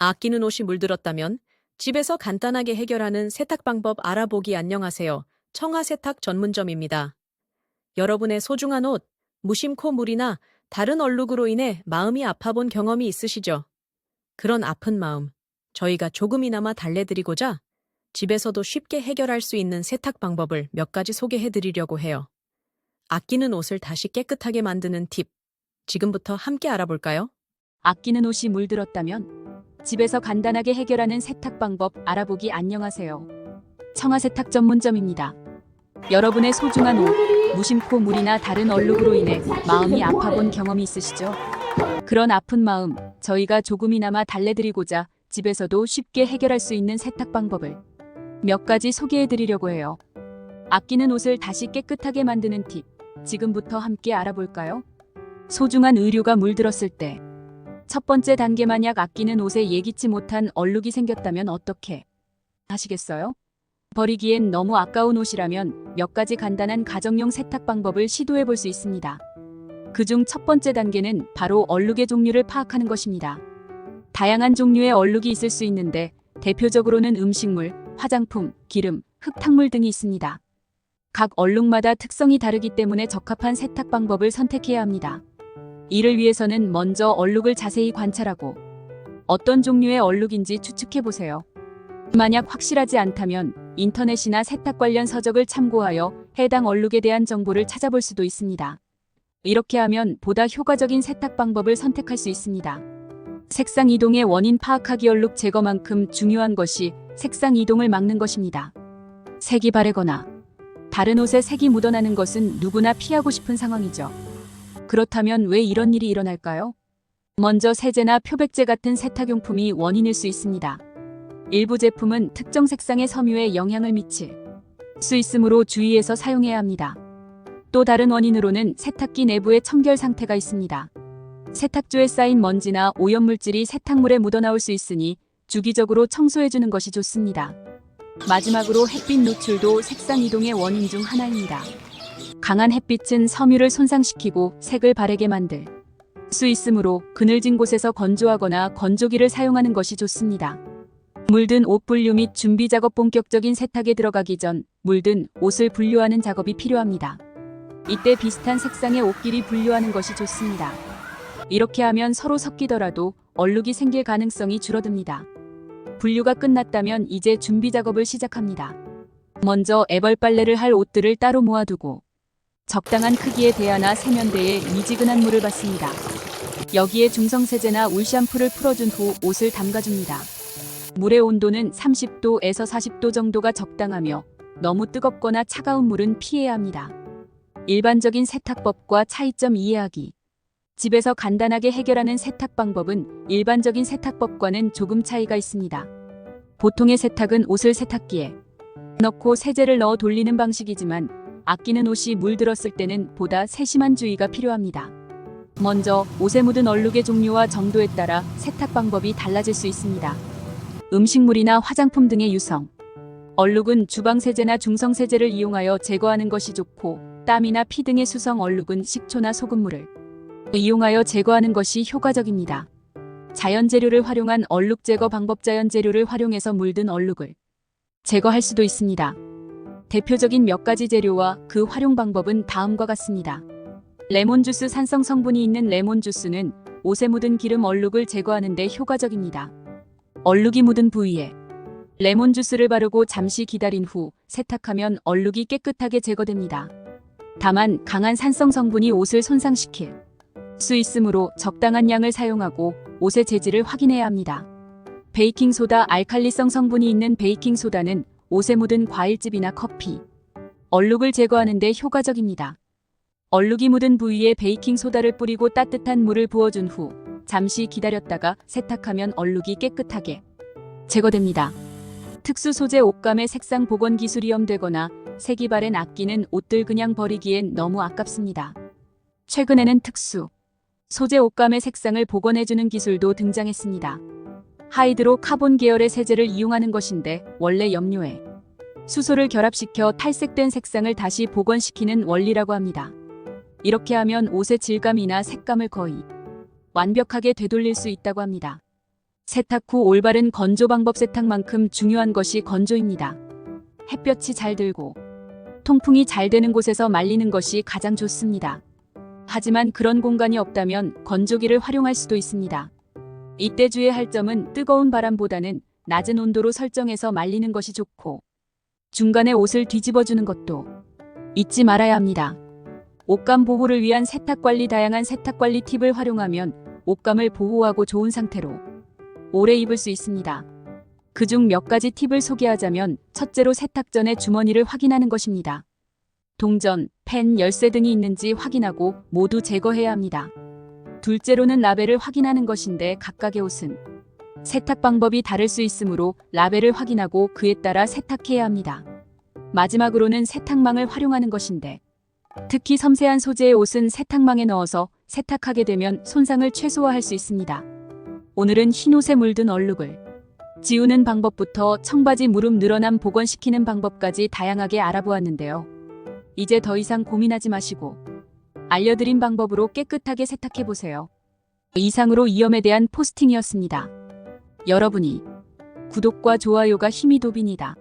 아끼는 옷이 물들었다면 집에서 간단하게 해결하는 세탁 방법 알아보기. 안녕하세요. 청아세탁 전문점입니다. 여러분의 소중한 옷, 무심코 물이나 다른 얼룩으로 인해 마음이 아파본 경험이 있으시죠? 그런 아픈 마음, 저희가 조금이나마 달래드리고자 집에서도 쉽게 해결할 수 있는 세탁 방법을 몇 가지 소개해드리려고 해요. 아끼는 옷을 다시 깨끗하게 만드는 팁, 지금부터 함께 알아볼까요? 아끼는 옷이 물들었다면 집에서 간단하게 해결하는 세탁 방법 알아보기. 안녕하세요. 청아세탁 전문점입니다. 여러분의 소중한 옷, 무심코 물이나 다른 얼룩으로 인해 마음이 아파본 경험이 있으시죠? 그런 아픈 마음, 저희가 조금이나마 달래드리고자 집에서도 쉽게 해결할 수 있는 세탁 방법을 몇 가지 소개해드리려고 해요. 아끼는 옷을 다시 깨끗하게 만드는 팁, 지금부터 함께 알아볼까요? 소중한 의류가 물들었을 때 첫 번째 단계, 만약 아끼는 옷에 예기치 못한 얼룩이 생겼다면 어떻게 하시겠어요? 버리기엔 너무 아까운 옷이라면 몇 가지 간단한 가정용 세탁 방법을 시도해 볼 수 있습니다. 그중 첫 번째 단계는 바로 얼룩의 종류를 파악하는 것입니다. 다양한 종류의 얼룩이 있을 수 있는데 대표적으로는 음식물, 화장품, 기름, 흙탕물 등이 있습니다. 각 얼룩마다 특성이 다르기 때문에 적합한 세탁 방법을 선택해야 합니다. 이를 위해서는 먼저 얼룩을 자세히 관찰하고 어떤 종류의 얼룩인지 추측해 보세요. 만약 확실하지 않다면 인터넷이나 세탁 관련 서적을 참고하여 해당 얼룩에 대한 정보를 찾아볼 수도 있습니다. 이렇게 하면 보다 효과적인 세탁 방법을 선택할 수 있습니다. 색상 이동의 원인 파악하기. 얼룩 제거만큼 중요한 것이 색상 이동을 막는 것입니다. 색이 바래거나 다른 옷에 색이 묻어나는 것은 누구나 피하고 싶은 상황이죠. 그렇다면 왜 이런 일이 일어날까요? 먼저 세제나 표백제 같은 세탁용품이 원인일 수 있습니다. 일부 제품은 특정 색상의 섬유에 영향을 미칠 수 있으므로 주의해서 사용해야 합니다. 또 다른 원인으로는 세탁기 내부의 청결 상태가 있습니다. 세탁조에 쌓인 먼지나 오염물질이 세탁물에 묻어나올 수 있으니 주기적으로 청소해주는 것이 좋습니다. 마지막으로 햇빛 노출도 색상 이동의 원인 중 하나입니다. 강한 햇빛은 섬유를 손상시키고 색을 바래게 만들 수 있으므로 그늘진 곳에서 건조하거나 건조기를 사용하는 것이 좋습니다. 물든 옷 분류 및 준비 작업. 본격적인 세탁에 들어가기 전 물든 옷을 분류하는 작업이 필요합니다. 이때 비슷한 색상의 옷끼리 분류하는 것이 좋습니다. 이렇게 하면 서로 섞이더라도 얼룩이 생길 가능성이 줄어듭니다. 분류가 끝났다면 이제 준비 작업을 시작합니다. 먼저 애벌 빨래를 할 옷들을 따로 모아두고 적당한 크기의 대야나 세면대에 미지근한 물을 받습니다. 여기에 중성세제나 울 샴푸를 풀어준 후 옷을 담가줍니다. 물의 온도는 30도에서 40도 정도가 적당하며 너무 뜨겁거나 차가운 물은 피해야 합니다. 일반적인 세탁법과 차이점 이해하기. 집에서 간단하게 해결하는 세탁 방법은 일반적인 세탁법과는 조금 차이가 있습니다. 보통의 세탁은 옷을 세탁기에 넣고 세제를 넣어 돌리는 방식이지만 아끼는 옷이 물들었을 때는 보다 세심한 주의가 필요합니다. 먼저 옷에 묻은 얼룩의 종류와 정도에 따라 세탁 방법이 달라질 수 있습니다. 음식물이나 화장품 등의 유성 얼룩은 주방세제나 중성세제를 이용하여 제거하는 것이 좋고, 땀이나 피 등의 수성 얼룩은 식초나 소금물을 이용하여 제거하는 것이 효과적입니다. 자연재료를 활용한 얼룩 제거 방법. 자연재료를 활용해서 물든 얼룩을 제거할 수도 있습니다. 대표적인 몇 가지 재료와 그 활용 방법은 다음과 같습니다. 레몬주스. 산성 성분이 있는 레몬주스는 옷에 묻은 기름 얼룩을 제거하는 데 효과적입니다. 얼룩이 묻은 부위에 레몬주스를 바르고 잠시 기다린 후 세탁하면 얼룩이 깨끗하게 제거됩니다. 다만 강한 산성 성분이 옷을 손상시킬 수 있으므로 적당한 양을 사용하고 옷의 재질을 확인해야 합니다. 베이킹소다. 알칼리성 성분이 있는 베이킹소다는 옷에 묻은 과일즙이나 커피, 얼룩을 제거하는 데 효과적입니다. 얼룩이 묻은 부위에 베이킹소다를 뿌리고 따뜻한 물을 부어준 후 잠시 기다렸다가 세탁하면 얼룩이 깨끗하게 제거됩니다. 특수 소재 옷감의 색상 복원 기술이 염되거나 색이 바랜 아끼는 옷들 그냥 버리기엔 너무 아깝습니다. 최근에는 특수 소재 옷감의 색상을 복원해주는 기술도 등장했습니다. 하이드로 카본 계열의 세제를 이용하는 것인데 원래 염료에 수소를 결합시켜 탈색된 색상을 다시 복원시키는 원리라고 합니다. 이렇게 하면 옷의 질감이나 색감을 거의 완벽하게 되돌릴 수 있다고 합니다. 세탁 후 올바른 건조 방법. 세탁만큼 중요한 것이 건조입니다. 햇볕이 잘 들고 통풍이 잘 되는 곳에서 말리는 것이 가장 좋습니다. 하지만 그런 공간이 없다면 건조기를 활용할 수도 있습니다. 이때 주의할 점은 뜨거운 바람보다는 낮은 온도로 설정해서 말리는 것이 좋고, 중간에 옷을 뒤집어주는 것도 잊지 말아야 합니다. 옷감 보호를 위한 세탁관리. 다양한 세탁관리 팁을 활용하면 옷감을 보호하고 좋은 상태로 오래 입을 수 있습니다. 그중 몇 가지 팁을 소개하자면, 첫째로 세탁 전에 주머니를 확인하는 것입니다. 동전, 펜, 열쇠 등이 있는지 확인하고 모두 제거해야 합니다. 둘째로는 라벨을 확인하는 것인데, 각각의 옷은 세탁 방법이 다를 수 있으므로 라벨을 확인하고 그에 따라 세탁해야 합니다. 마지막으로는 세탁망을 활용하는 것인데, 특히 섬세한 소재의 옷은 세탁망에 넣어서 세탁하게 되면 손상을 최소화할 수 있습니다. 오늘은 흰옷에 물든 얼룩을 지우는 방법부터 청바지 무릎 늘어남 복원시키는 방법까지 다양하게 알아보았는데요. 이제 더 이상 고민하지 마시고 알려드린 방법으로 깨끗하게 세탁해보세요. 이상으로 이염에 대한 포스팅이었습니다. 여러분이 구독과 좋아요가 힘이 돕니다.